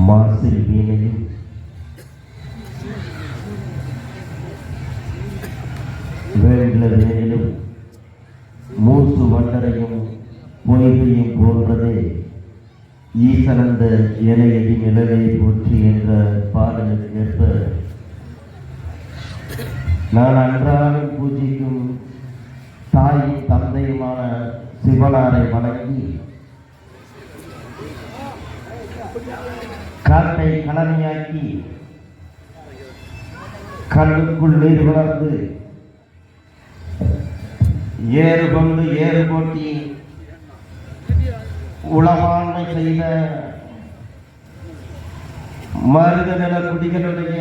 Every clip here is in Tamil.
மாசில் வீணையும் வேண்ட வேனிலும் மூசு வண்டரையும் பொய்கையும் போன்றதே ஈசனந்த இணையடி நிலவை போற்றி என்ற பாடலுக்கு ஏற்ப நான் அன்றாடம் பூஜிக்கும் தாயும் தந்தையுமான சிவனாரை வணங்கி காட்டை கலனியாக்கி கண்ணுக்குள் நீர் வளர்ந்து ஏறு கொண்டு ஏறு போட்டி உளவாண்மை செய்த மருத நில குடிகளுடைய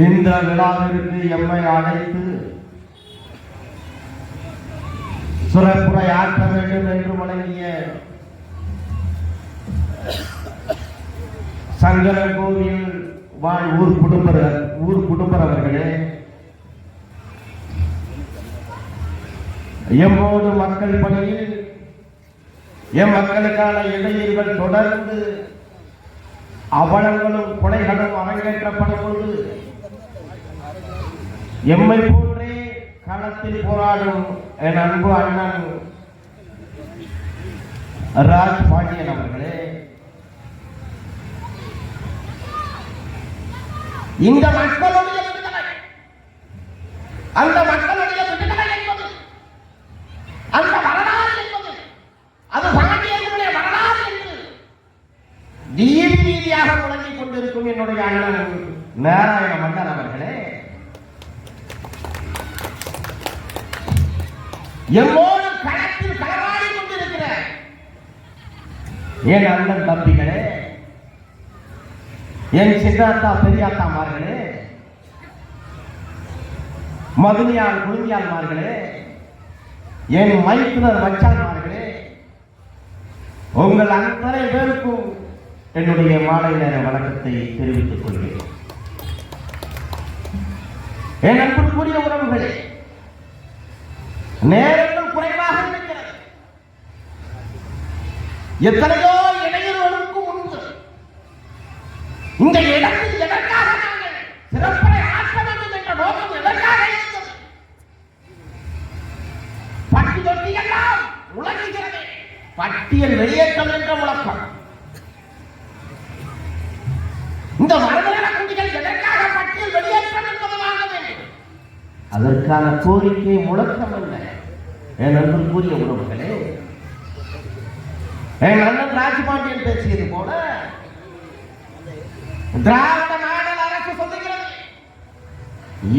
இந்த விழாவிற்கு எம்மை அழைத்து சுரப்புரை ஆற்ற வேண்டும் என்று வழங்கிய சங்கரன் கோவில் வாழ் ஊர் குடும்பர் அவர்களே, எம்மோடு மக்கள் பணியில் எம் மக்களுக்கான இடையூறுகள் தொடர்ந்து அவலங்களும் கொலைகளும் அரங்கேற்றப்படும் பொழுது எம்மை போன்றே களத்தில் போராடும் என் அன்பு அண்ணன் ராஜ் பாண்டியன் அவர்களே, இந்த மக்களுடைய விடுதலை, அந்த மக்களுடைய விடுதலை என்பது, அந்த வரலாறு என்பது, அது பாண்டியர்களுடைய வரலாறு என்று வீதி வீதியாக முழங்கிக் கொண்டிருக்கும் என்னுடைய அண்ணன் நாராயண மன்னர் அவர்களே, எம்மோடு களத்தில் களமாடி கொண்டிருக்கிற என் அண்ணன் தம்பிகளே, என் சித்தாத்தா பெரியாத்தாமார்களே, மதுனியால் குழுமியாள்மார்களே, என் மைத்துனர் மச்சான்மார்களே, உங்கள் அத்தனை பேருக்கும் என்னுடைய மாலை நேர வணக்கத்தை தெரிவித்துக் கொள்கிறேன். என் அன்புக்குரிய உறவுகளே, நேரங்கள் குறைவாக இருக்கிறது. எத்தனையோ இடையூறுகளுக்கு முன்பு இந்த இடத்தில் எதற்காக நாங்கள் சிறப்பை ஆற்ற வேண்டும் என்ற நோக்கம் எதற்காக இருந்தது? பட்டி தொட்டி எல்லாம் முழங்குகிறது. பட்டியல் வெளியேற்றம் என்ற முழக்கம். இந்த மரபுகள குடிகள் எதற்காக பட்டியல் வெளியேற்றம் என்பதாக வேண்டும்? அதற்கான கோரிக்கை முழக்கம் அல்ல. என் அன்புக்குரிய உறவுகளே, என் அண்ணன் ராஜபாண்டியன் பேசியது போல திராவிட மாடல் அரசு சொல்லுகிறது,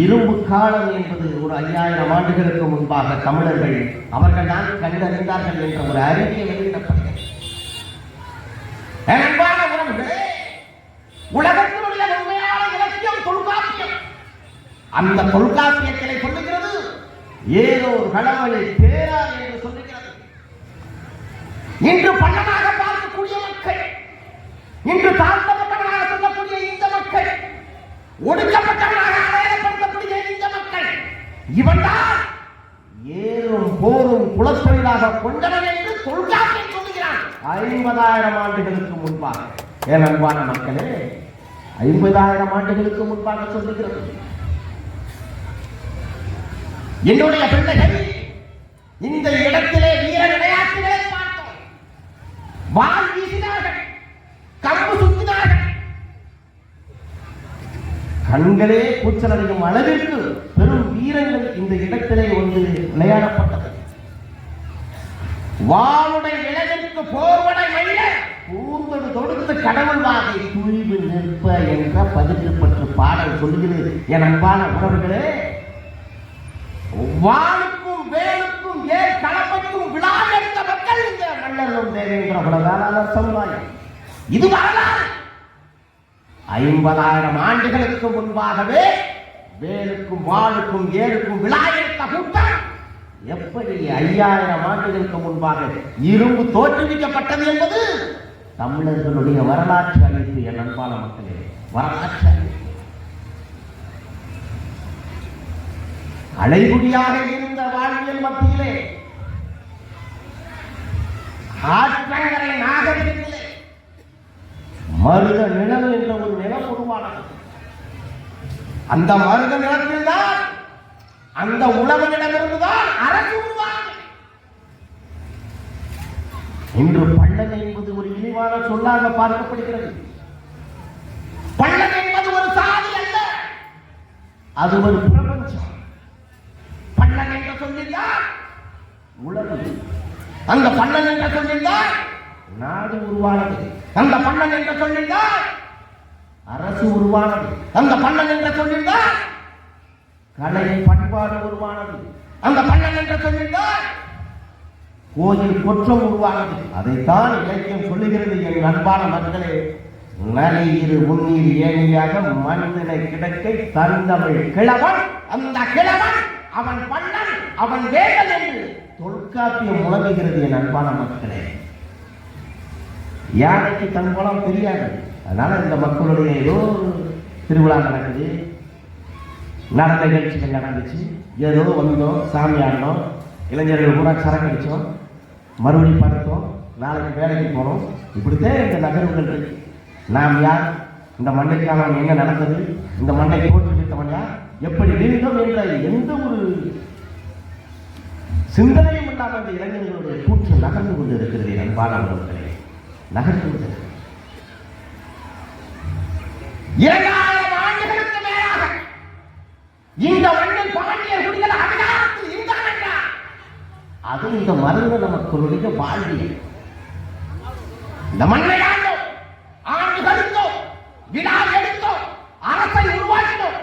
இரும்பு காலம் என்பது ஒரு 5000 ஆண்டுகளுக்கு முன்பாக தமிழர்கள் அவர்கள் தான் கண்டறிந்தார்கள் என்ற ஒரு அறிக்கை வெளியிடப்படுகிறது. அன்பான உறவுகளே, உலகத்தினுடைய உண்மையான இலக்கியம் தொல்காப்பியம். அந்த தொல்காப்பியத்திலே சொல்லுகிறது, ஏதோ ஒரு கடவுளை பேரா என்று சொல்லுகிறது. இன்று பள்ளமாக பார்க்கக்கூடிய மக்கள், இன்று தாழ்த்தப்பட்டவர்களாக சொல்லக்கூடிய இந்த மக்கள், ஒடுக்கப்பட்டவர்களாக அடையாளப்படுத்தக்கூடிய இந்த மக்கள், இவன்தான் ஏறும் போரும் குலத்தொழிலாக கொண்டவன் என்று தொல்காப்பியம் சொல்லுகிறான். 50,000 ஆண்டுகளுக்கு முன்பாக. என் அன்பான மக்களே, 50,000 ஆண்டுகளுக்கு முன்பாக சொல்லுகிறது. என்னுடைய பிள்ளைகள் இந்த இடத்திலே வீர விளையாட்டுகளை பார்த்தோம். வாள் வீசினார்கள், கம்பு சுத்தினார்கள், கண்களே கூச்சலடையும் அளவிற்கு பெரும் வீரங்கள் இந்த இடத்திலே ஒன்று விளையாடப்பட்டது. வாளுடைய விளைவிற்கு போர்வடை வெல்ல கூர்ந்தொடு தொடுத்து கடவுள் வாகை துணிவு நிற்ப என்ற பதிவு பற்று பாடல் சொல்லுகிறது. என் அன்பான உறவுகளே, வாளுக்கும் வேலுக்கும் ஏன் களப்பைக்கும் விழா எடுத்த மக்கள் இந்த மன்னரும் தேவேந்திர குலதான சமுதாயம். இது வரலாறு. 50,000 ஆண்டுகளுக்கு முன்பாகவே வேலுக்கும் வாளுக்கும் ஏழுக்கும் விழா எடுத்த கூட்டம் எப்படி 5000 ஆண்டுகளுக்கு முன்பாக இரும்பு தோற்றுவிக்கப்பட்டது என்பது தமிழர்களுடைய வரலாற்று அறிவிப்பு. என் அன்பான மக்களே, வரலாற்று அறிவிப்பு. அலைகுடியாக இருந்த வாழ்வியல் மத்தியிலே ஆற்றங்கரை நாகரிகத்திலே மருத நிலம் என்ற ஒரு நிலம் உருவானது. அந்த மருத நிலத்தில் தான் அந்த உழவனிடமிருந்துதான் அரசு உருவானது. இன்று பள்ளம் என்பது ஒரு இழிவான சொல்லாக பார்க்கப்படுகிறது. பள்ளம் என்பது ஒரு சாதி அல்ல, அது ஒரு பிரபஞ்சம். பள்ளம் என்ற சொல்லில்தான் உலகு, அந்த பள்ளம் என்ற சொல்லில்தான் நாடு உருவானது, அந்த பள்ளம் என்ற சொல்லில்தான் அரசு உருவானது, அந்த பள்ளம் என்ற சொல்லில்தான் கலை பண்பாடு உருவானது, அந்த பள்ளம் என்ற சொல்லில்தான் கோயில் குற்றம் உருவானது. அதைத்தான் இலக்கியம் சொல்லுகிறது. என் அன்பான மக்களே, நலியிரு உன்னீர் ஏணியாக மனிதனை கிடக்கை தந்தமிழ் கிழவன், அந்த கிழவன் அவன் பண்ணன் அவன் வேகல் என்று தொல்காப்பியம் முழங்குகிறது. என் அன்பான மக்களே, யானைக்கு தன் குலம் தெரியாது. அதனால இந்த மக்களுடைய ஏதோ திருவிழா நடக்குது, நடந்த நிகழ்ச்சிகள் நடந்துச்சு, ஏதோ வந்தோம், சாமி ஆடினோம், இளைஞர்கள் கூட சரக்கடிச்சோம், மறுபடியும் படுத்தோம், நாளைக்கு வேலைக்கு போனோம். இப்படித்தான் இந்த நகர்வுகள் இருக்கு. நாம் யார், இந்த மண்டைக்கான என்ன நடந்தது, இந்த மண்டைக்கு போட்டு விட்டவன் யார், எப்படி வீழ்ந்தோம் என்ற எந்த ஒரு சிந்தனையும் இல்லாமல் இந்த இளைஞர்களுடைய கூற்று நகர்ந்து கொண்டு இருக்கிறது. அன்பானவர்களே, நகர்ந்து கொண்டு 2000 ஆண்டுகளுக்கு மேலாக இந்த மண்ணில் பாண்டியர் குடிகள் அதிகாரத்தில் இருந்தார் என்றார். அது இந்த மருந்த மக்களுடைய வாழ்வியல். இந்த மண்ணை ஆண்டோம், ஆண்டு கழித்தோம், விழா எடுத்தோம், அரசை உருவாக்கினோம்.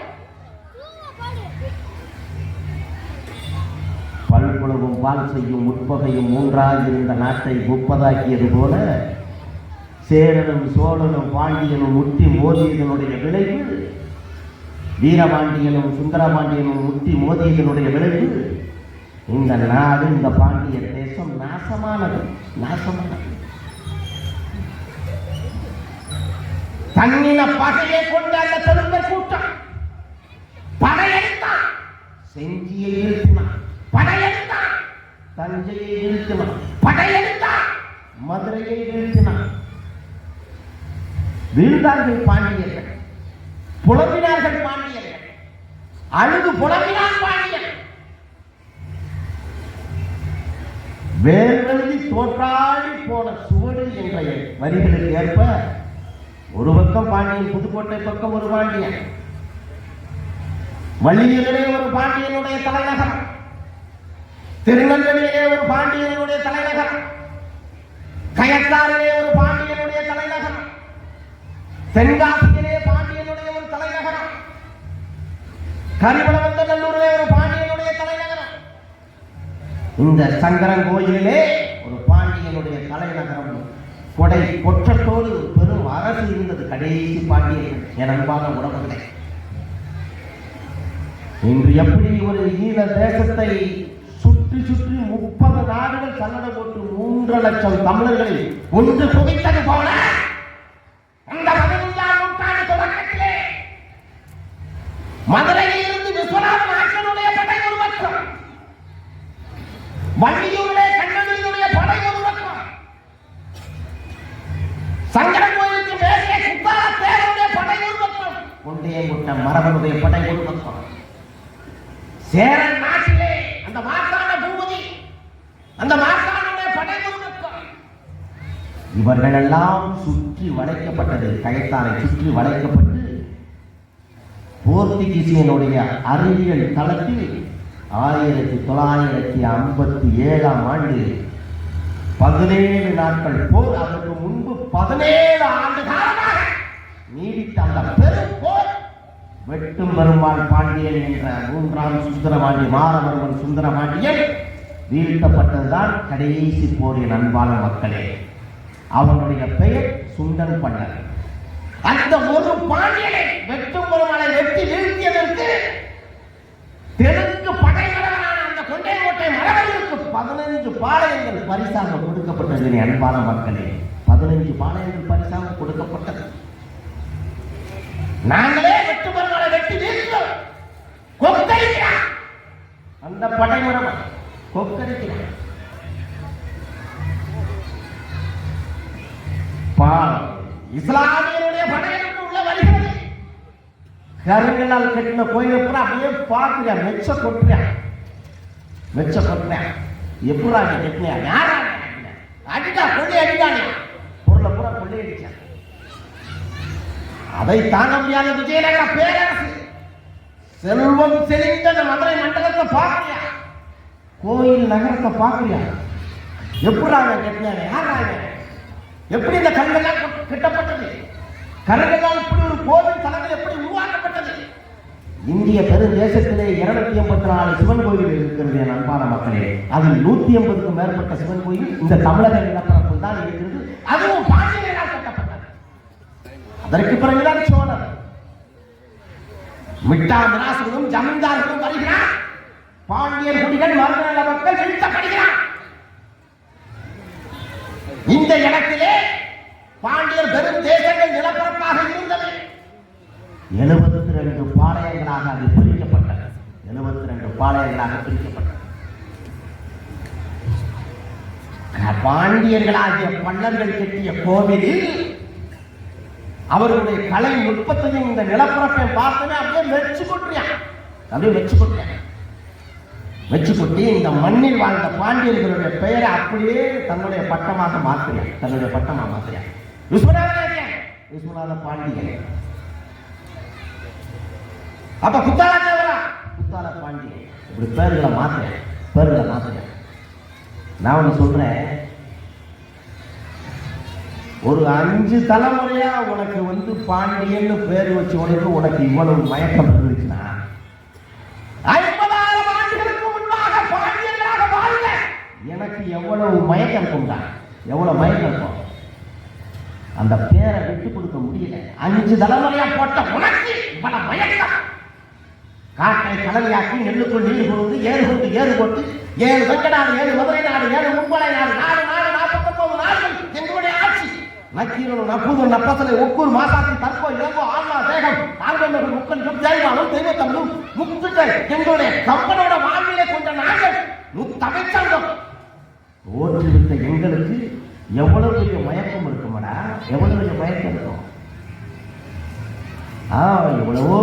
பல்குளவும் பால் செய்யும் முற்பகையும் மூன்றாக இருந்த நாட்டை முப்பதாக்கியது போல சேரனும் சோழனும் பாண்டியனும் முட்டி மோதியதனுடைய விளைவு, வீரபாண்டியனும் சுந்தரபாண்டியனும் முட்டி மோதியதனுடைய விளைவு, இந்த நாடு, இந்த பாண்டிய தேசம் நாசமானது. நாசமானது. தன்னின பகையை கொண்ட அந்த பெருந்தர் கூட்டம் படையெடுத்தான், செஞ்சியை இழுத்தினான், படையெடுத்தான், தஞ்சையை இழுத்தினான், படையெடுத்தான், மதுரையை இழுத்தினான். வீழ்ந்தார்கள் பாண்டியர்கள், புலம்பினார்கள் பாண்டியர்கள், அழுது புலம்பினான் பாண்டியன். வேர்வெழுதி தோற்றாடி போன சுவடு என்ற வரிகளுக்கு ஏற்ப ஒரு பக்கம் பாண்டியன், புதுக்கோட்டை பக்கம் ஒரு பாண்டியன், வள்ளியூரிலே ஒரு பாண்டியனுடைய தலைநகரம், திருநெல்வேலியிலே ஒரு பாண்டியனுடைய தலைநகரம், கயத்தாரிலே ஒரு பாண்டியனுடைய தலைநகரம், தென்காசியிலே பாண்டியனுடைய ஒரு தலைநகரம், கரிவளவந்தநல்லூரிலே ஒரு பாண்டியனுடைய தலைநகரம், இந்த சங்கரன் கோயிலிலே ஒரு பாண்டியனுடைய தலைநகரம், கொடை கொற்றத்தோடு பெரும் அரசு இருந்தது. கடைசி பாண்டியன். என் அன்பான உறவுகளே, இன்று எப்படி ஒரு ஈழ தேசத்தை சுற்றி சுற்றி 30 நாடுகள் சல்லடை போட்டு 3 லட்சம் தமிழர்களை ஒன்று குவித்தது போல அந்த 15ஆம் நூற்றாண்டு தொடக்கத்திலே மதுரையில் இருந்து விஸ்வநாத நாயக்கனுடைய படை ஒரு பக்கம், வள்ளியூரிலே கண்ணகியினுடைய படை ஒரு பக்கம், சங்கரன் கோயிலுக்கு மேலே குத்தால தேவனுடைய படை ஒரு பக்கம், கொண்டையங்குட்ட மரபனுடைய படை ஒரு பக்கம், சேரன் நாட்டிலே அந்த மார்த்தாண்ட பூபதி அந்த மார்த்தாண்டனுடைய படை ஒரு பக்கம். இவர்கள் எல்லாம் சுற்றி வளைக்கப்பட்டது. கயத்தாரை சுற்றி வளைக்கப்பட்டு போர்த்துகீசியனுடைய அறிவியல் தளத்தில் 1957ஆம் ஆண்டு 17 நாட்கள் போர், அதற்கு முன்பு 17 ஆண்டு காலமாக நீடித்த அந்த பெரும் போர், வெட்டும் பெருமாள் பாண்டியன் என்ற 3ஆம் சுந்தரபாண்டிய மாரவர்மன் சுந்தரபாண்டியன் வீழ்த்தப்பட்டதுதான் கடைசி போரின். அன்பான மக்களே, அவனுடைய பெயர் சுந்தன் பண்ணர். அந்த ஒரு பாண்டியனை வெட்டும் பெருமாளை வெட்டி வீழ்த்தியதற்கு தெலுங்கு படைமரவனான அந்த கொண்டைக்கோட்டை மரவர்களுக்கு 15 பாளையங்கள் பரிசாக கொடுக்கப்பட்டது. அன்பான மக்களே, 15 பாளையங்கள் பரிசாக கொடுக்கப்பட்டது. நாங்களே வெட்டு பெருமாளை வெட்டி வீழ்த்தோம், கொக்கரிக்கிறான் அந்த படைமரவன், கொக்கரிக்கிறான். இஸ்லாமியருடைய படையெடுப்பு உள்ள வருகிறது. கருங்களால் கட்டின கோயிலை பூரா அப்படியே பார்க்கிறேன், மெச்ச கொட்டுறேன். எப்படா கட்டினியா? யாரா அடிட்டா? கொள்ளை அடிட்டானே, பொருளை பூரா கொள்ளை அடிச்சான். அதை தாங்க முடியாத விஜயநகர பேரரசு செல்வம் செழித்த மதுரை மண்டலத்தை பார்க்கலையா? கோயில் நகரத்தை பார்க்கலையா? எப்படாங்க கட்டினாங்க? யாராங்க? எப்படி இந்த கல்வெல்லாம் கட்டப்பட்டது? கல்வெல்லாம் இப்படி ஒரு கோவில் தலங்கள் எப்படி உருவாக்கப்பட்டது? இந்திய பெருந்தேசத்திலே 284 சிவன் கோயில் இருக்கிறது என் அன்பான மக்களே. அதில் 180க்கும் மேற்பட்ட சிவன் கோயில் இந்த தமிழக நிலப்பரப்பில் தான் இருக்கிறது. அதுவும் பாண்டியர்களால் கட்டப்பட்டது. அதற்கு பிறகுதான் சோழர் மிட்டா மிராசுகளும் ஜமீன்தார்களும் வருகிறார். பாண்டியர் குடிகள் மருநல மக்கள் வீழ்த்தப்படுகிறார். இந்த இடத்திலே பாண்டியர் பெரும் தேசங்கள் நிலப்பரப்பாக இருந்தது. 72 பாளையங்களாக அது பிரிக்கப்பட்டது. 72 பாளையங்களாக பிரிக்கப்பட்டது. பாண்டியர்களாகிய பல்லர்கள் கட்டிய கோவிலில் அவர்களுடைய கலை நுட்பத்தையும் இந்த நிலப்பரப்பை பார்த்தனே அப்படியே வெச்சு கொட்டி இந்த மண்ணில் வாழ்ந்த பாண்டியர்களுடைய பெயரை அப்படியே தன்னுடைய பட்டமாக மாற்றினார். விஸ்வநாத பாண்டியன். அப்ப குத்தால பாண்டியன். இப்படி பேர்களை மாத்திர. நான் ஒண்ணு சொல்றேன், ஒரு 5 தலைமுறையா உனக்கு பாண்டியன்னு பேர் வச்சு உனக்கு இவ்வளவு மயக்கம் இருந்துச்சுன்னா 50,000 ஆண்டுகளுக்கு முன்பாக பாண்டியர்களாக வாழ்ந்த எனக்கு எவ்வளவு மயக்கம் இருக்கும்டா? எவ்வளவு மயக்கம் இருக்கும்? அந்த பேரை விட்டு கொடுக்க முடியல. 5 தலைமுறையா போட்ட உனக்கு இவ்வளவு மயக்கம். காட்டை கடலையாக்கி நெல்லுக்குள் நீர் கொண்டு ஏறு போட்டு 7 வெங்கடாடு, 7 மதுரை நாடு, 7 மும்பளை நாடு, 49 நாடுகள் எங்களுடைய ஆட்சி. நக்கீரனும் நப்பூரும் நப்பசலை ஒக்கூர் மாசாத்தி தற்போ இளங்கோ ஆன்மா தேகம் ஆழ்வர்கள் முக்கன் ஜெயவானும் தெய்வத்தமிழும் முத்துக்கள் எங்களுடைய கம்பனோட வாழ்விலே கொண்ட நாங்கள் முத்தமைச்சங்கம் ஓற்றுவித்த எங்களுக்கு எவ்வளவு பெரிய மயக்கம் இருக்குமாடா? எவ்வளவு பெரிய மயக்கம் இருக்கும்? எவ்வளவோ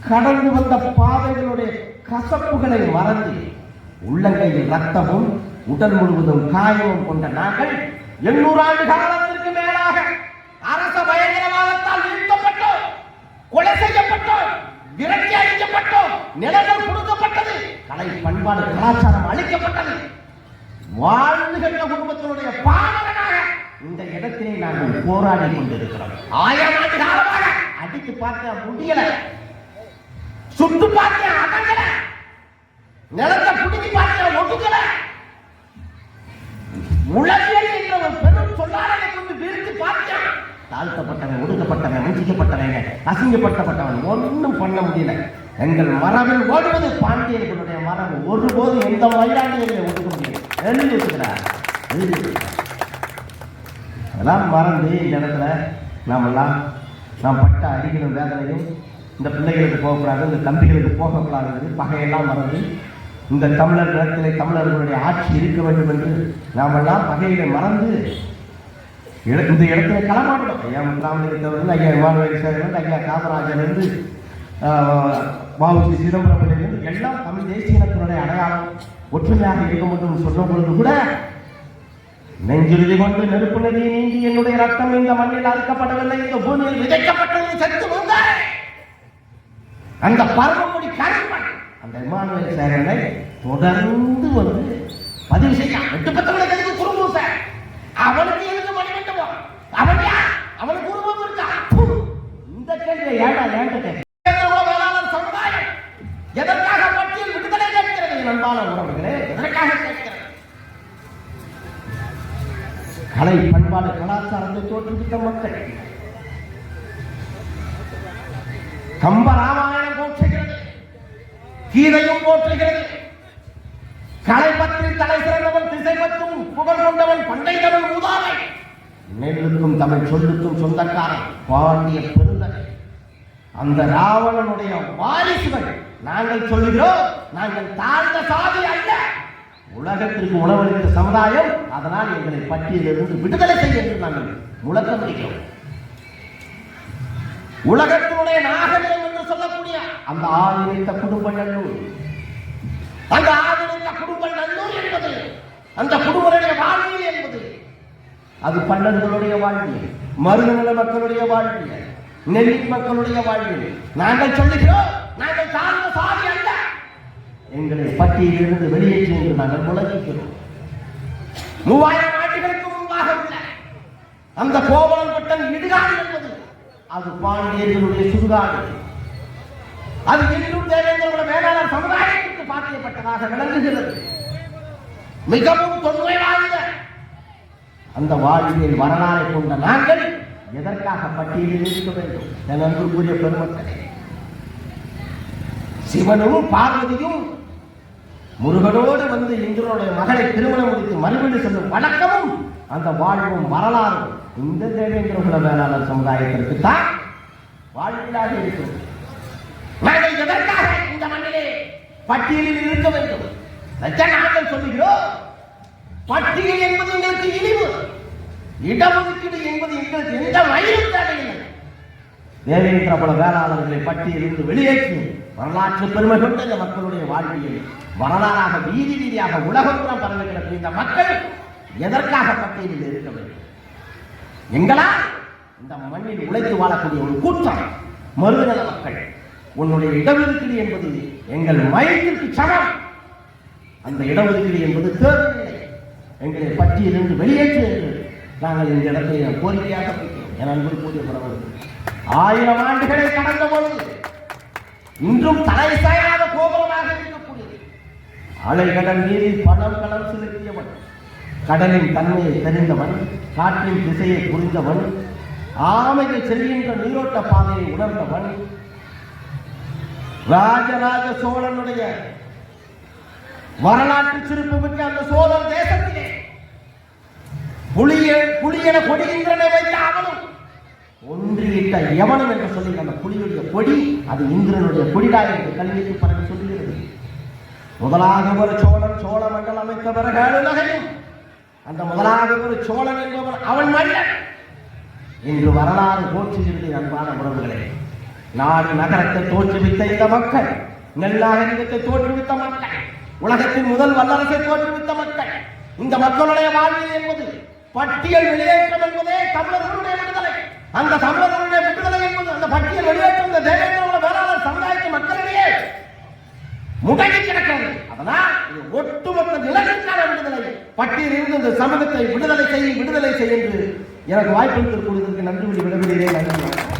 கடந்து வந்த பாதைகளுடைய கசப்புகளை மறந்து உள்ளங்கையில் ரத்தமும் உடல் முழுவதும் காயமும் கொண்ட நாங்கள் 800 ஆண்டு காலத்திற்கு மேலாக அரச பயங்கரவாதத்தால் வீழ்த்தப்பட்டோம், கொலை செய்யப்பட்டோம், விரட்டி அழிக்கப்பட்டோம், நிலங்கள் கொடுக்கப்பட்டது, கலை பண்பாடு கலாச்சாரம் அழிக்கப்பட்டது. வாழ்ந்துகின்ற குடும்பத்தினுடைய பாவகனாக இந்த இடத்திலே நாங்கள் போராடி கொண்டிருக்கிறோம். 1000 ஆண்டு காலமாக அடித்து பார்க்க முடியல, சுட்டு பார்க்க அடங்கல, நிலத்தை புடிச்சு பார்க்க ஒடுக்கல. உலகியல் என்ற ஒரு பெரும் சொல்லாடலை கொண்டு வீழ்த்தி பார்த்தேன். தாழ்த்தப்பட்டவன், ஒடுக்கப்பட்டவன், வஞ்சிக்கப்பட்டவன், அசிங்கப்பட்டவன் ஒன்றும் பண்ண முடியல. எங்கள் மரபில் ஓடுவது பாண்டியர்களுடைய மரபு. ஒருபோது எந்த மயிலாண்டியர்களை ஒடுக்க முடியும். எழுதி வச்சுக்கிறார். அதெல்லாம் மறந்து இந்த இடத்துல நாம் பட்ட அடிகளும் வேதனையும் இந்த பிள்ளைகளுக்கு போகக்கூடாது, இந்த தம்பிகளுக்கு போகக்கூடாது, பகையெல்லாம் மறந்து இந்த தமிழர் நிலத்திலே தமிழர்களுடைய ஆட்சி இருக்க வேண்டும் என்று நாமெல்லாம் பகையில மறந்து இந்த இடத்துல களமாடுறோம். ஐயா முத்துராமலிங்கத்தவர்கள், ஐயா இமானுவேல் சேகரன், ஐயா காமராஜர்லேருந்து வாவுசி சிதம்பரமிலிருந்து எல்லாம் தமிழ் தேசிய இனத்தினுடைய அடையாளம் ஒற்றுமையாக இருக்கும் என்று சொல்லும் பொழுது கூட நெஞ்சுறுதி கொண்டு நெருப்பு நதி நீந்தி என்னுடைய ரத்தம் இந்த மண்ணில் அறுக்கப்படவில்லை, இந்த பூமியில் விதைக்கப்பட்டது செத்து வந்தார். அந்த பருவமொழி கருப்பன் அந்த இமானுவேல் சேகரனை தொடர்ந்து பதிவு செய்ய 8-10 குறும்பூச அவனுக்கு எதுக்கு மணிமண்டபோ? அவன் யார்? அவனுக்கு குறும்பம் இருக்கா? இந்த கேள்வி வேளாளர் சமுதாயம் எதற்காக பட்டியல் விடுதலை கேட்கிறது? நண்பான உறவுகளே, எதற்காக கேட்கிறது? கலை பண்பாடு கலாச்சாரத்தை தோற்றுவித்த மக்கள். கம்ப ராமாயணம் போற்றுகிறது, கீதையும் போற்றுகிறது. கலை பற்றி தலை சிறந்தவன், திசை பற்றும் புகழ் கொண்டவன், பண்டை தமிழ் மூதாதை, நெல்லுக்கும் தமிழ் சொல்லுக்கும் சொந்தக்காரன், பாண்டிய பெருந்தகை. அந்த ராவணனுடைய வாரிசுகள் நாங்கள் சொல்லுகிறோம். நாங்கள் தாழ்ந்த சாதி அல்ல, உலகத்திற்கு உணவளித்த சமுதாயம். அதனால் எங்களை பட்டியலிருந்து விடுதலை செய்ய என்று நாங்கள் முழக்கம் வைக்கிறோம். உலகத்தினுடைய நாகரிகம் என்று சொல்லக்கூடிய அந்த ஆதித்த குடும்ப நல்லூர், அந்த ஆதித்த குடும்ப நல்லூர் என்பது அந்த குடும்பங்களுடைய வாழ்வியல் என்பது அது பல்லர்களுடைய வாழ்வியல், மருதநல மக்களுடைய வாழ்வியல், நெல்லி மக்களுடைய வாழ்வியல். நாங்கள் சொல்லுகிறோம், நாங்கள் தாழ்ந்த சாதி அல்ல, எங்களை பட்டியலிருந்து வெளியேற்றி என்று நாங்கள் முழங்குகிறோம். 3000 ஆண்டுகளுக்கு முன்பாக உள்ள அந்த கோவலன் பட்டம் இடுகாடு என்பது அது பாண்டியர்களுடைய சுடுகாடு. அது இன்றும் தேவேந்திர வேளாளர் சமுதாயத்திற்கு பாத்தியப்பட்டதாக விளங்குகிறது. மிகவும் தொன்மை வாய்ந்த அந்த வாழ்வியல் வரலாறை கொண்ட நாங்கள் எதற்காக பட்டியலில் இருக்க வேண்டும்? என் அன்புக்குரிய பெருமக்களே, சிவனும் பார்வதியும் முருகனோடு வந்து இந்திரனுடைய மகளை திருமணம் முடித்து மறுவீடு செல்லும் வழக்கமும் அந்த வாழ்வும் வரலாறும் இந்த தேவேந்திர குல வேளாளர் சமுதாயத்திற்கு தான் வாழ்வியலாக இருக்கிறது. நாங்கள் எதற்காக இந்த மண்ணிலே பட்டியலில் இருக்க வேண்டும்? நாங்கள் சொல்லுகிறோம், பட்டியல் என்பது எங்களுக்கு இழிவு, இடஒதுக்கீடு என்பது எங்களுக்கு எந்த வழியும் தேவையில்லை. தேவேந்திர குல வேளாளர்களை பட்டியலிருந்து வெளியேற்றி வரலாற்று பெருமை கொண்ட இந்த மக்களுடைய வாழ்வியல் வரலாறாக வீதி வீதியாக உலகப்புறம் பரவுகிறது. இந்த மக்கள் எதற்காக பட்டியலில் இருக்க வேண்டும்? எங்களால் இந்த மண்ணில் உழைத்து வாழக்கூடிய ஒரு கூட்டம் மருதநல மக்கள், உன்னுடைய இடஒதுக்கீடு என்பது எங்கள் மயத்திற்கு சமம். அந்த இடஒதுக்கீடு என்பது தேவையில்லை, எங்களை பட்டியலிருந்து வெளியேற்று என்று நாங்கள் இந்த இடத்தை கோரிக்கையாக வைக்கிறோம். என அன்பு கூடிய உறவு, 1000 ஆண்டுகளை கடந்த பொழுது இன்றும் தலை சாயாத கோபுரமாக இருக்கக்கூடியது. அலைகடல் நீரில் பணம் களம் செலுத்தியவன், கடலின் தன்மையை தெரிந்தவன், காற்றின் திசையை புரிந்தவன், ஆமைகள் செல்கின்ற நீரோட்ட பாதையை உணர்ந்தவன், ராஜராஜ சோழனுடைய வரலாற்று சிறப்பு மிக்க அந்த சோழர் தேசத்திலே புலியென கொடிகின்றன வைத்த அவனும் ஒன்றியிட்ட எவனும் என்று சொல்லி அந்த புலியுடைய கொடி அது இந்திரனுடைய கொடிடா என்று கல்விக்கு பறந்து சொல்லுகிறது. முதலாக ஒரு சோழன் சோழ மண்டலம் அமைத்த பிறகு உலகையும் அந்த முதலாக ஒரு சோழன் என்பவன் அவன் மன்னன் என்று வரலாறு போற்றுகிறது. அன்பான உறவுகளே, நாடு நகரத்தை தோற்றுவித்த இந்த மக்கள், நெல்லாகரிகத்தை தோற்றுவித்த மக்கள், உலகத்தின் முதல் வல்லரசை தோற்றுவித்த மக்கள், இந்த மக்களுடைய வாழ்வில் என்பது பட்டியல் வெளியேற்றம் என்பதே தமிழர்களுடைய விடுதலை. அந்த தமிழர்களுடைய விடுதலை என்பது அந்த பட்டியல் வெளியேற்றம் இந்த தேவேந்திர வேளாளர் சமுதாயத்து மக்களிடையே முடங்கி கிடக்கிறது. அதனால் இது ஒட்டுமொத்த நிலத்திற்கான விடுதலை. பட்டியல் இருந்து இந்த சமூகத்தை விடுதலை செய்ய என்று எனக்கு வாய்ப்பு கொடுத்ததற்கு நன்றி விடைபெறுகிறேன். நன்றி.